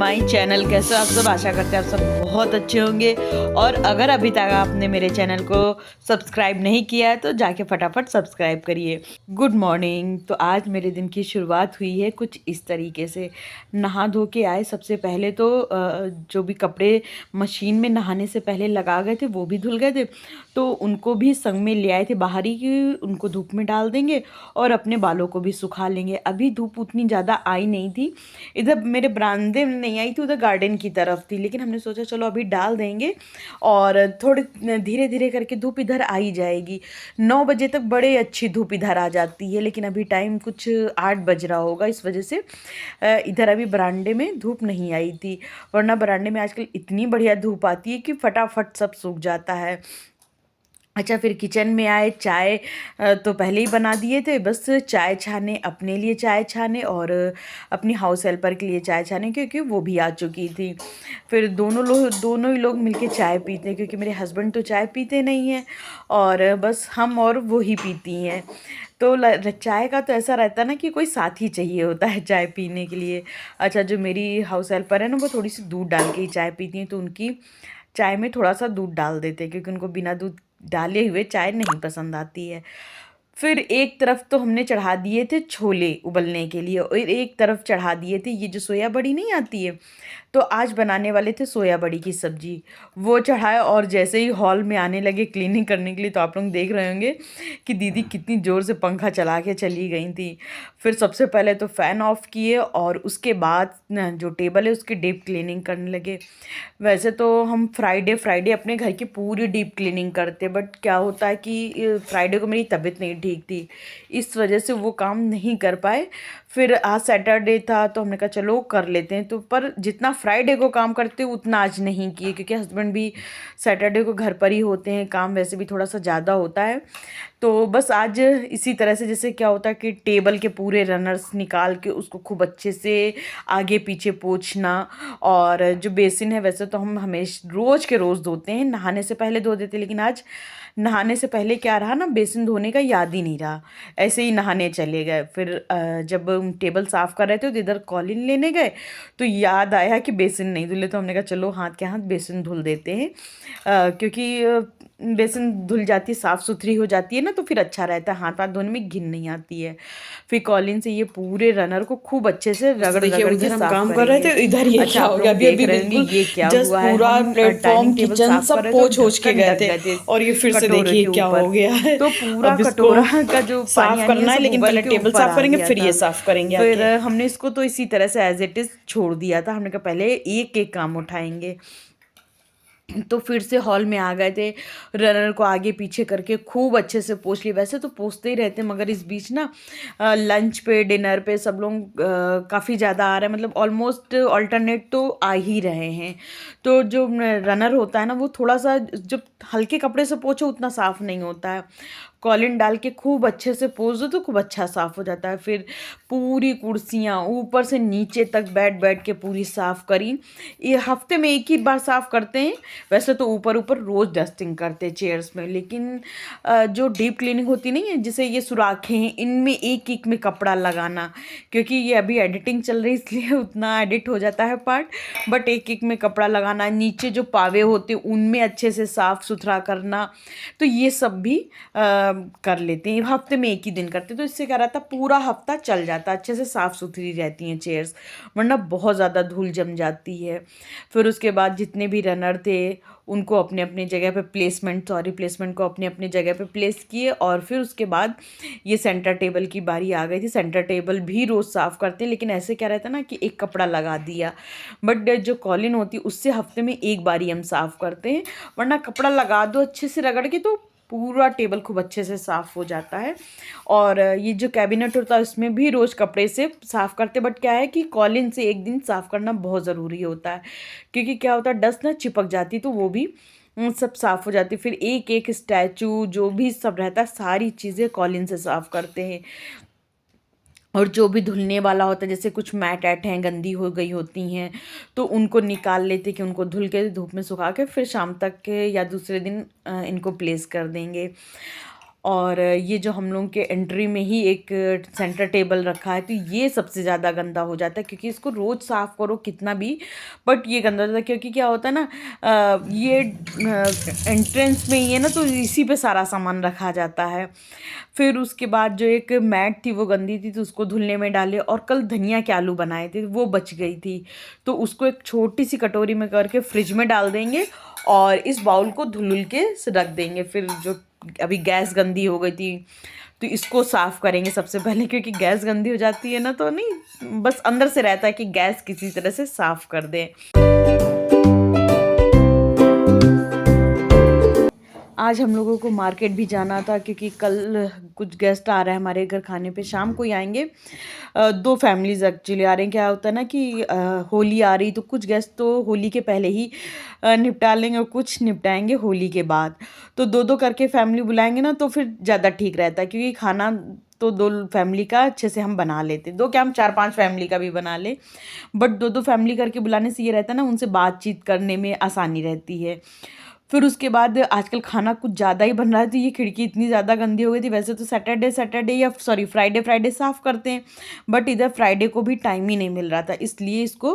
My channel. कैसे हो आप सब? आशा करते हैं आप सब बहुत अच्छे होंगे। और अगर अभी तक आपने मेरे चैनल को सब्सक्राइब नहीं किया है तो जाके फटाफट सब्सक्राइब करिए। Good morning. तो आज मेरे दिन की शुरुआत हुई है कुछ इस तरीके से। नहा धो के आए। सबसे पहले तो जो भी कपड़े मशीन में नहाने से पहले लगा गए थे वो भी धुल गए थे, तो उनको भी संग में ले आए थे बाहर ही कि उनको धूप में डाल देंगे और अपने बालों को भी सुखा लेंगे। अभी धूप उतनी ज़्यादा आई नहीं थी, इधर मेरे बरामदे में नहीं आई थी, उधर गार्डन की तरफ थी, लेकिन हमने सोचा चलो अभी डाल देंगे और थोड़े धीरे धीरे करके धूप इधर आई जाएगी। 9 बजे तक बड़े अच्छी धूप इधर आ जाती है, लेकिन अभी टाइम कुछ 8 बज रहा होगा, इस वजह से इधर अभी बरामदे में धूप नहीं आई थी। वरना बरामदे में आजकल इतनी बढ़िया धूप आती है कि फटाफट सब सूख जाता है। अच्छा, फिर किचन में आए। चाय तो पहले ही बना दिए थे, बस चाय छाने, अपने लिए चाय छाने और अपनी हाउस हेल्पर के लिए चाय छाने, क्योंकि वो भी आ चुकी थी। फिर दोनों ही लोग मिलके चाय पीते हैं, क्योंकि मेरे हस्बैंड तो चाय पीते नहीं हैं और बस हम और वो ही पीती हैं। तो चाय का तो ऐसा रहता है ना कि कोई साथी चाहिए होता है चाय पीने के लिए। अच्छा, जो मेरी हाउस हेल्पर है ना, वो थोड़ी सी दूध डाल के ही चाय पीती हैं, तो उनकी चाय में थोड़ा सा दूध डाल देते हैं, क्योंकि उनको बिना दूध डाले हुए चाय नहीं पसंद आती है। फिर एक तरफ तो हमने चढ़ा दिए थे छोले उबलने के लिए और एक तरफ चढ़ा दिए थे ये जो सोया बड़ी नहीं आती है, तो आज बनाने वाले थे सोया बड़ी की सब्जी। वो चढ़ाया और जैसे ही हॉल में आने लगे क्लीनिंग करने के लिए, तो आप लोग देख रहे होंगे कि दीदी कितनी ज़ोर से पंखा चला के चली गई थी। फिर सबसे पहले तो फ़ैन ऑफ़ किए और उसके बाद जो टेबल है उसकी डीप क्लीनिंग करने लगे। वैसे तो हम फ्राइडे फ्राइडे अपने घर की पूरी डीप क्लीनिंग करते, बट क्या होता है कि फ्राइडे को मेरी तबीयत नहीं ठीक थी, इस वजह से वो काम नहीं कर पाए। फिर आज सैटरडे था तो हमने कहा चलो कर लेते हैं, तो पर जितना फ्राइडे को काम करते उतना आज नहीं किए, क्योंकि हस्बैंड भी सैटरडे को घर पर ही होते हैं, काम वैसे भी थोड़ा सा ज़्यादा होता है। तो बस आज इसी तरह से, जैसे क्या होता है कि टेबल के पूरे रनर्स निकाल के उसको खूब अच्छे से आगे पीछे पोंछना। और जो बेसिन है वैसे तो हम हमेशा रोज़ के रोज़ धोते हैं, नहाने से पहले धो देते, लेकिन आज नहाने से पहले क्या रहा ना, बेसिन धोने का याद ही नहीं रहा, ऐसे ही नहाने चले गए। फिर जब हम टेबल साफ़ कर रहे थे तो इधर कॉलिन लेने गए, तो याद आया कि बेसिन नहीं धुले, तो हमने कहा चलो हाथ के हाथ बेसिन धुल देते हैं, क्योंकि बेसिन धुल जाती है, साफ़ सुथरी हो जाती है ना, तो फिर अच्छा रहता है, हाथ हाथ धोने में घिन नहीं आती है। फिर कॉलिन से ये पूरे रनर को खूब अच्छे से रगड़ रगड़ के हम साफ काम कर रहे करेंगे। थे, इधर ये अच्छा, क्या आप हो गया? लोग अभी देख अभी रहे होंगे बिल्कुल ये क्या जस्ट हुआ है। पूरा हम प्लेटफॉर्म डाइनिंग टेबल किचन साफ कर सब रहे थे और पोंछ होछ के ढक्कन गए ढक थे, गए थे और ये फिर से कटोरे देखिए के क्या हो ऊपर। गया है। तो पूरा अब इसको कटोरा का जो पानी साफ वानी है करना है, सब लेकिन उबल पहले के टेबल ऊपर साफ आ करेंगे गया फिर ये था। साफ करेंगे फिर आके। हमने इसको तो इसी तरह से एज इट इज़ छोड़ दिया था, हमने कहा पहले एक एक काम उठाएंगे। तो फिर से हॉल में आ गए थे, रनर को आगे पीछे करके खूब अच्छे से पोंछ लिए। वैसे तो पोंछते ही रहते, मगर इस बीच ना लंच पे डिनर पे सब लोग काफ़ी ज़्यादा आ रहे हैं, मतलब ऑलमोस्ट अल्टरनेट तो आ ही रहे हैं। तो जो रनर होता है ना, वो थोड़ा सा जब हल्के कपड़े से पोंछो उतना साफ़ नहीं होता है, कॉलिन डाल के खूब अच्छे से पोंछ दो तो खूब अच्छा साफ़ हो जाता है। फिर पूरी कुर्सियाँ ऊपर से नीचे तक बैठ बैठ के पूरी साफ़ करी। ये हफ्ते में एक ही बार साफ़ करते हैं, वैसे तो ऊपर ऊपर रोज़ डस्टिंग करते हैं चेयर्स में, लेकिन जो डीप क्लीनिंग होती नहीं है, जिसे ये सुराखें हैं इनमें एक एक में कपड़ा लगाना, क्योंकि ये अभी एडिटिंग चल रही है इसलिए उतना एडिट हो जाता है पार्ट, बट एक एक में कपड़ा लगाना, नीचे जो पावे होते हैं उनमें अच्छे से साफ़ सुथरा करना, तो ये सब भी कर लेते हैं। हफ्ते में एक ही दिन करते हैं, तो इससे क्या रहता है पूरा हफ्ता चल जाता है, अच्छे से साफ़ सुथरी रहती हैं चेयर्स, वरना बहुत ज़्यादा धूल जम जाती है। फिर उसके बाद जितने भी रनर थे उनको अपने अपने जगह पे प्लेसमेंट को अपने अपने जगह पे प्लेस किए, और फिर उसके बाद ये सेंटर टेबल की बारी आ गई थी। सेंटर टेबल भी रोज़ साफ़ करते हैं, लेकिन ऐसे क्या रहता है ना कि एक कपड़ा लगा दिया, बट जो कॉलिन होती है उससे हफ्ते में एक बारी हम साफ़ करते हैं, वरना कपड़ा लगा दो अच्छे से रगड़ के तो पूरा टेबल खूब अच्छे से साफ़ हो जाता है। और ये जो कैबिनेट होता है उसमें भी रोज़ कपड़े से साफ़ करते, बट क्या है कि कॉलिन से एक दिन साफ़ करना बहुत ज़रूरी होता है, क्योंकि क्या होता है डस्ट ना चिपक जाती, तो वो भी सब साफ़ हो जाती। फिर एक एक स्टैचू जो भी सब रहता है सारी चीज़ें कॉलिन से साफ़ करते हैं। और जो भी धुलने वाला होता है, जैसे कुछ मैट ऐट हैं गंदी हो गई होती हैं, तो उनको निकाल लेते कि उनको धुल के धूप में सुखा के फिर शाम तक के या दूसरे दिन इनको प्लेस कर देंगे। और ये जो हम लोग के एंट्री में ही एक सेंटर टेबल रखा है, तो ये सबसे ज़्यादा गंदा हो जाता है, क्योंकि इसको रोज़ साफ़ करो कितना भी, बट ये गंदा हो जाता है। क्योंकि क्या होता है ना, ये एंट्रेंस में ही है ना, तो इसी पे सारा सामान रखा जाता है। फिर उसके बाद जो एक मैट थी वो गंदी थी, तो उसको धुलने में डाले, और कल धनिया के आलू बनाए थे वो बच गई थी, तो उसको एक छोटी सी कटोरी में करके फ्रिज में डाल देंगे, और इस बाउल को धुल के रख देंगे। फिर जो अभी गैस गंदी हो गई थी, तो इसको साफ़ करेंगे सबसे पहले, क्योंकि गैस गंदी हो जाती है ना, तो नहीं, बस अंदर से रहता है कि गैस किसी तरह से साफ़ कर दें। आज हम लोगों को मार्केट भी जाना था, क्योंकि कल कुछ गेस्ट आ रहे हैं हमारे घर खाने पे, शाम को ही आएंगे। दो फैमिलीज़ एक्चुअली आ रहे हैं। क्या होता है ना कि होली आ रही, तो कुछ गेस्ट तो होली के पहले ही निपटा लेंगे, और कुछ निपटाएंगे होली के बाद। तो दो दो करके फैमिली बुलाएंगे ना, तो फिर ज़्यादा ठीक रहता है, क्योंकि खाना तो दो फैमिली का अच्छे से हम बना लेते, दो क्या हम 4-5 फैमिली का भी बना ले, बट दो दो फैमिली करके बुलाने से ये रहता है ना, उनसे बातचीत करने में आसानी रहती है। फिर उसके बाद आजकल खाना कुछ ज़्यादा ही बन रहा है, तो ये खिड़की इतनी ज़्यादा गंदी हो गई थी। वैसे तो सैटरडे या सॉरी फ्राइडे साफ़ करते हैं, बट इधर फ्राइडे को भी टाइम ही नहीं मिल रहा था, इसलिए इसको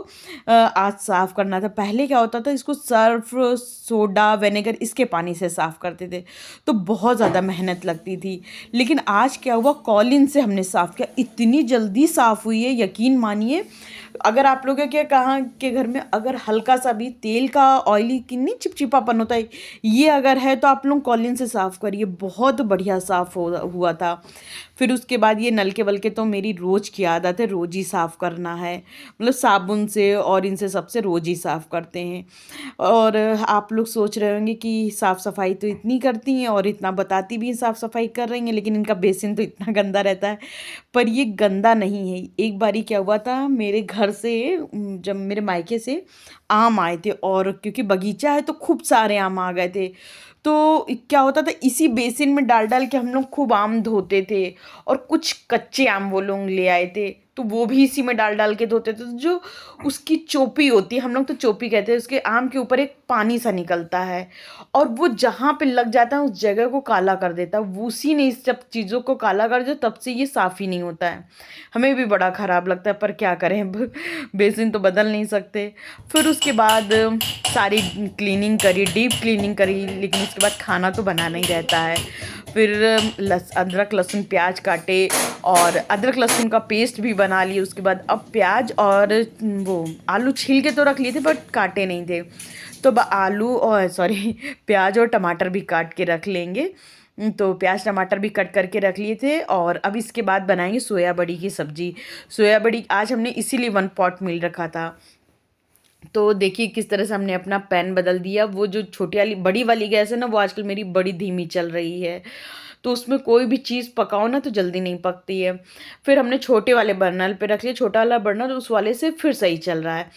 आज साफ़ करना था। पहले क्या होता था, इसको सर्फ, सोडा, विनेगर इसके पानी से साफ़ करते थे, तो बहुत ज़्यादा मेहनत लगती थी। लेकिन आज क्या हुआ, कॉलिन से हमने साफ़ किया, इतनी जल्दी साफ़ हुई है, यकीन मानिए। अगर आप लोगों के कहाँ के घर में अगर हल्का सा भी तेल का ऑयली की नहीं चिपचिपापन होता है, ये अगर है तो आप लोग कॉलिन से साफ़ करिए, बहुत बढ़िया साफ़ हुआ था। फिर उसके बाद ये नलके वलके तो मेरी रोज़ की आदत है, रोज़ ही साफ़ करना है, मतलब साबुन से और इनसे सबसे रोज़ ही साफ़ करते हैं। और आप लोग सोच रहे होंगे कि साफ़ सफाई तो इतनी करती हैं और इतना बताती भी हैं साफ़ सफाई कर रही हैं, लेकिन इनका बेसिन तो इतना गंदा रहता है। पर ये गंदा नहीं है। एक बारी क्या हुआ था, मेरे घर से जब मेरे मायके से आम आए थे, और क्योंकि बगीचा है तो खूब सारे आम आ गए थे, तो क्या होता था, इसी बेसिन में डाल डाल के हम लोग खूब आम धोते थे, और कुछ कच्चे आम वो लोग ले आए थे, तो वो भी इसी में डाल डाल के धोते थे। तो जो उसकी चोपी होती है, हम लोग तो चोपी कहते हैं, उसके आम के ऊपर एक पानी सा निकलता है, और वो जहाँ पे लग जाता है उस जगह को काला कर देता है। वो उसी ने इस सब चीज़ों को काला कर दिया, तब से ये साफ़ ही नहीं होता है। हमें भी बड़ा ख़राब लगता है, पर क्या करें, अब बेसिन तो बदल नहीं सकते। फिर उसके बाद सारी क्लीनिंग करी, डीप क्लीनिंग करी, लेकिन उसके बाद खाना तो बनाना ही रहता है। फिर अदरक लहसुन प्याज काटे, और अदरक लहसुन का पेस्ट भी बना लिए। उसके बाद अब प्याज और वो आलू छील के तो रख लिए थे, बट काटे नहीं थे, तो आलू और सॉरी प्याज और टमाटर भी काट के रख लेंगे। तो प्याज टमाटर भी कट करके रख लिए थे, और अब इसके बाद बनाएंगे सोया बड़ी की सब्ज़ी। सोया बड़ी आज हमने इसीलिए 1 पॉट मिल रखा था। तो देखिए किस तरह से हमने अपना पैन बदल दिया। वो जो छोटी वाली बड़ी वाली गैस है ना, वो आजकल मेरी बड़ी धीमी चल रही है, तो उसमें कोई भी चीज़ पकाओ ना तो जल्दी नहीं पकती है। फिर हमने छोटे वाले बर्नर पे रख लिया, छोटा वाला बर्नर उस वाले से फिर सही चल रहा है।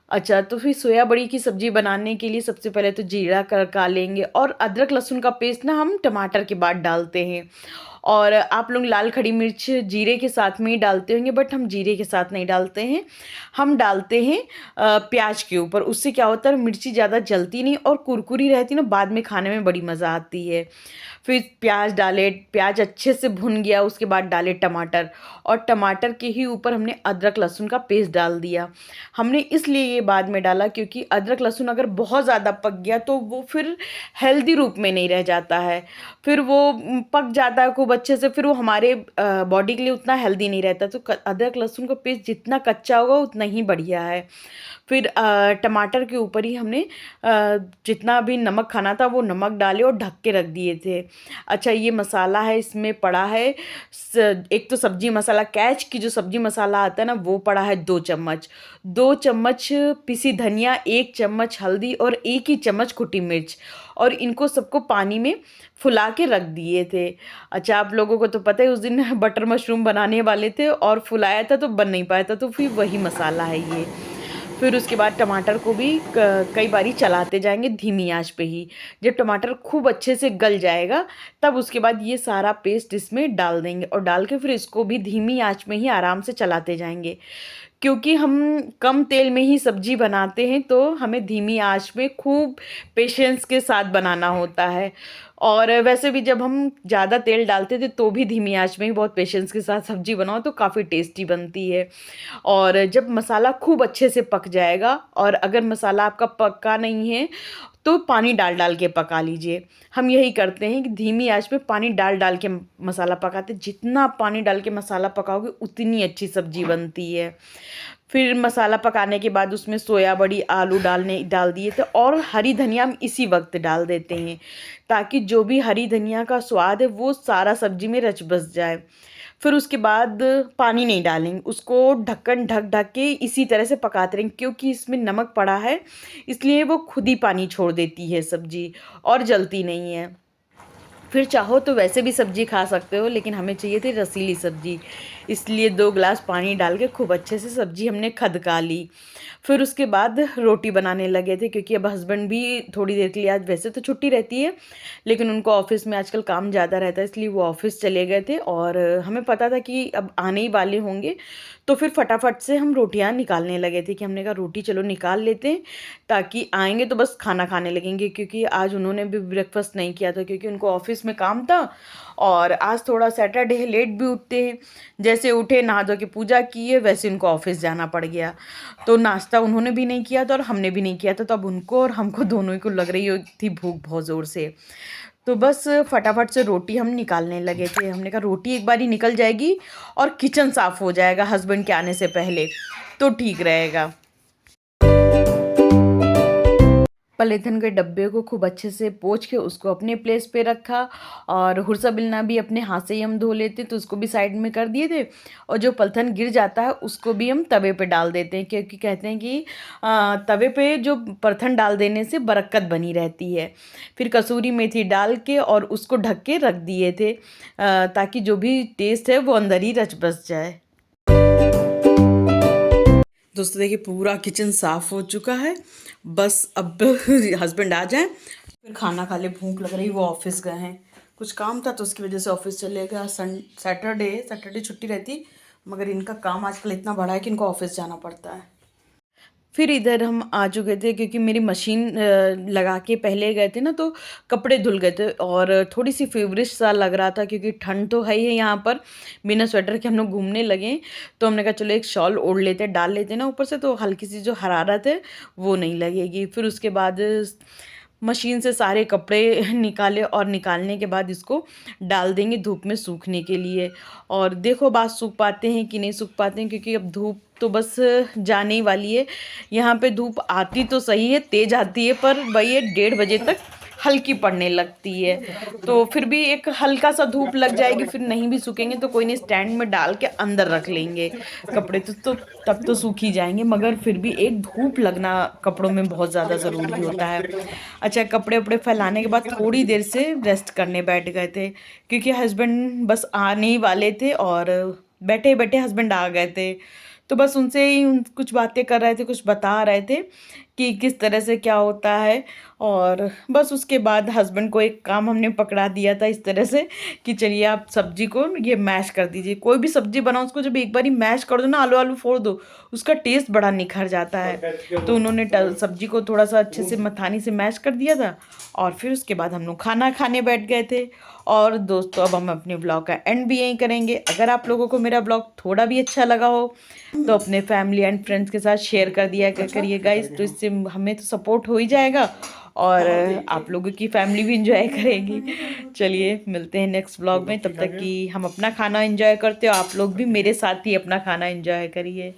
अच्छा, तो फिर सोया बड़ी की सब्ज़ी बनाने के लिए सबसे पहले तो जीरा तड़का लेंगे, और अदरक लहसुन का पेस्ट ना हम टमाटर के बाद डालते हैं। और आप लोग लाल खड़ी मिर्च जीरे के साथ में ही डालते होंगे, बट हम जीरे के साथ नहीं डालते हैं, हम डालते हैं प्याज के ऊपर। उससे क्या होता है, मिर्ची ज़्यादा जलती नहीं और कुरकुरी रहती ना, बाद में खाने में बड़ी मज़ा आती है। फिर प्याज डाले, प्याज अच्छे से भुन गया, उसके बाद डाले टमाटर, और टमाटर के ही ऊपर हमने अदरक लहसुन का पेस्ट डाल दिया। हमने इसलिए ये बाद में डाला, क्योंकि अदरक लहसुन अगर बहुत ज़्यादा पक गया तो वो फिर हेल्दी रूप में नहीं रह जाता है, फिर वो पक जाता है खूब अच्छे से, फिर वो हमारे बॉडी के लिए उतना हेल्दी नहीं रहता। तो अदरक लहसुन का पेस्ट जितना कच्चा होगा उतना ही बढ़िया है। फिर टमाटर के ऊपर ही हमने जितना भी नमक खाना था वो नमक डाले और ढक के रख दिए थे। अच्छा, ये मसाला है, इसमें पड़ा है एक तो सब्जी मसाला, कैच की जो सब्जी मसाला आता है ना, वो पड़ा है 2 चम्मच, 2 चम्मच पिसी धनिया, 1 चम्मच हल्दी, और 1 ही चम्मच कुटी मिर्च, और इनको सबको पानी में फुला के रख दिए थे। अच्छा, आप लोगों को तो पता है उस दिन बटर मशरूम बनाने वाले थे और फुलाया था तो बन नहीं पाया था, तो फिर वही मसाला है ये। फिर उसके बाद टमाटर को भी कई बारी चलाते जाएंगे धीमी आंच पे ही। जब टमाटर खूब अच्छे से गल जाएगा, तब उसके बाद ये सारा पेस्ट इसमें डाल देंगे, और डाल के फिर इसको भी धीमी आंच में ही आराम से चलाते जाएंगे। क्योंकि हम कम तेल में ही सब्जी बनाते हैं तो हमें धीमी आंच में खूब पेशेंस के साथ बनाना होता है। और वैसे भी जब हम ज़्यादा तेल डालते थे तो भी धीमी आंच में ही बहुत पेशेंस के साथ सब्जी बनाओ तो काफ़ी टेस्टी बनती है। और जब मसाला खूब अच्छे से पक जाएगा और अगर मसाला आपका पका नहीं है तो पानी डाल डाल के पका लीजिए। हम यही करते हैं कि धीमी आंच पे पानी डाल डाल के मसाला पकाते, जितना पानी डाल के मसाला पकाओगे उतनी अच्छी सब्जी बनती है। फिर मसाला पकाने के बाद उसमें सोया बड़ी आलू डाल दिए थे और हरी धनिया हम इसी वक्त डाल देते हैं ताकि जो भी हरी धनिया का स्वाद है वो सारा सब्जी में रच बस जाए। फिर उसके बाद पानी नहीं डालेंगे, उसको ढक्कन ढक ढक के इसी तरह से पकाते रहेंगे क्योंकि इसमें नमक पड़ा है, इसलिए वो खुद ही पानी छोड़ देती है सब्जी और जलती नहीं है। फिर चाहो तो वैसे भी सब्जी खा सकते हो, लेकिन हमें चाहिए थी रसीली सब्जी, इसलिए 2 गिलास पानी डाल के खूब अच्छे से सब्जी हमने खदका ली। फिर उसके बाद रोटी बनाने लगे थे क्योंकि अब हस्बैंड भी थोड़ी देर के लिए, आज वैसे तो छुट्टी रहती है लेकिन उनको ऑफ़िस में आजकल काम ज़्यादा रहता है इसलिए वो ऑफ़िस चले गए थे और हमें पता था कि अब आने ही वाले होंगे। तो फिर फटाफट से हम रोटियां निकालने लगे थे कि हमने कहा रोटी चलो निकाल लेते हैं ताकि आएंगे तो बस खाना खाने लगेंगे, क्योंकि आज उन्होंने भी ब्रेकफास्ट नहीं किया था क्योंकि उनको ऑफिस में काम था और आज थोड़ा सैटरडे है, लेट भी उठते हैं। जैसे उठे नहा धो के पूजा किए वैसे उनको ऑफिस जाना पड़ गया, तो नाश्ता उन्होंने भी नहीं किया था और हमने भी नहीं किया था, तो अब उनको और हमको दोनों ही को लग रही थी भूख बहुत ज़ोर से। तो बस फटाफट से रोटी हम निकालने लगे थे। हमने कहा रोटी एक बार ही निकल जाएगी और किचन साफ़ हो जाएगा हस्बैंड के आने से पहले, तो ठीक रहेगा। पॉलीथिन के डब्बे को खूब अच्छे से पोंछ के उसको अपने प्लेस पे रखा और हुरसा बिलना भी अपने हाथ से ही हम धो लेते तो उसको भी साइड में कर दिए थे। और जो पॉलीथिन गिर जाता है उसको भी हम तवे पे डाल देते हैं क्योंकि कहते हैं कि तवे पे जो पॉलीथिन डाल देने से बरकत बनी रहती है। फिर कसूरी मेथी डाल के और उसको ढक के रख दिए थे ताकि जो भी टेस्ट है वो अंदर ही रच बस जाए। दोस्तों देखिए पूरा किचन साफ़ हो चुका है, बस अब हस्बैंड आ जाए फिर खाना खा ले। भूख लग रही, वो ऑफिस गए हैं, कुछ काम था तो उसकी वजह से ऑफिस चले गए। सैटरडे छुट्टी रहती, मगर इनका काम आजकल इतना बड़ा है कि इनको ऑफिस जाना पड़ता है। फिर इधर हम आ चुके थे क्योंकि मेरी मशीन लगा के पहले गए थे ना तो कपड़े धुल गए थे और थोड़ी सी फेवरिश सा लग रहा था क्योंकि ठंड तो है ही है यहाँ पर। बिना स्वेटर के हम लोग घूमने लगे तो हमने कहा चलो एक शॉल ओढ़ लेते डाल लेते ना ऊपर से, तो हल्की सी जो हरारत है वो नहीं लगेगी। फिर उसके बाद मशीन से सारे कपड़े निकाले और निकालने के बाद इसको डाल देंगे धूप में सूखने के लिए। और देखो बात सूख पाते हैं कि नहीं सूख पाते हैं क्योंकि अब धूप तो बस जाने ही वाली है। यहाँ पे धूप आती तो सही है, तेज़ आती है, पर वही है 1:30 बजे तक हल्की पड़ने लगती है। तो फिर भी एक हल्का सा धूप लग जाएगी, फिर नहीं भी सूखेंगे तो कोई नहीं, स्टैंड में डाल के अंदर रख लेंगे कपड़े तो तब तो सूख ही जाएंगे, मगर फिर भी एक धूप लगना कपड़ों में बहुत ज़्यादा ज़रूरी होता है। अच्छा कपड़े वपड़े फैलाने के बाद थोड़ी देर से रेस्ट करने बैठ गए थे क्योंकि हस्बैंड बस आने ही वाले थे और बैठे बैठे हस्बैंड आ गए थे। तो बस उनसे ही कुछ बातें कर रहे थे, कुछ बता रहे थे कि किस तरह से क्या होता है। और बस उसके बाद हस्बैंड को एक काम हमने पकड़ा दिया था इस तरह से कि चलिए आप सब्जी को ये मैश कर दीजिए। कोई भी सब्जी बनाओ उसको जब एक बार ही मैश कर दो ना, आलू आलू फोड़ दो, उसका टेस्ट बड़ा निखर जाता है। तो उन्होंने सब्जी को थोड़ा सा अच्छे से मथानी से मैश कर दिया था और फिर उसके बाद हम लोग खाना खाने बैठ गए थे। और दोस्तों अब हम अपने ब्लॉग का एंड भी यहीं करेंगे। अगर आप लोगों को मेरा ब्लॉग थोड़ा भी अच्छा लगा हो तो अपने फैमिली एंड फ्रेंड्स के साथ शेयर कर दिया करिए गाइस, तो इससे हमें तो सपोर्ट हो ही जाएगा और आप लोगों की फैमिली भी इंजॉय करेगी। चलिए मिलते हैं नेक्स्ट ब्लॉग में, तब तक कि हम अपना खाना इंजॉय करते हो, आप लोग भी मेरे साथ ही अपना खाना इंजॉय करिए।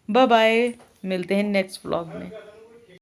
बाय बाय, मिलते हैं नेक्स्ट ब्लॉग में।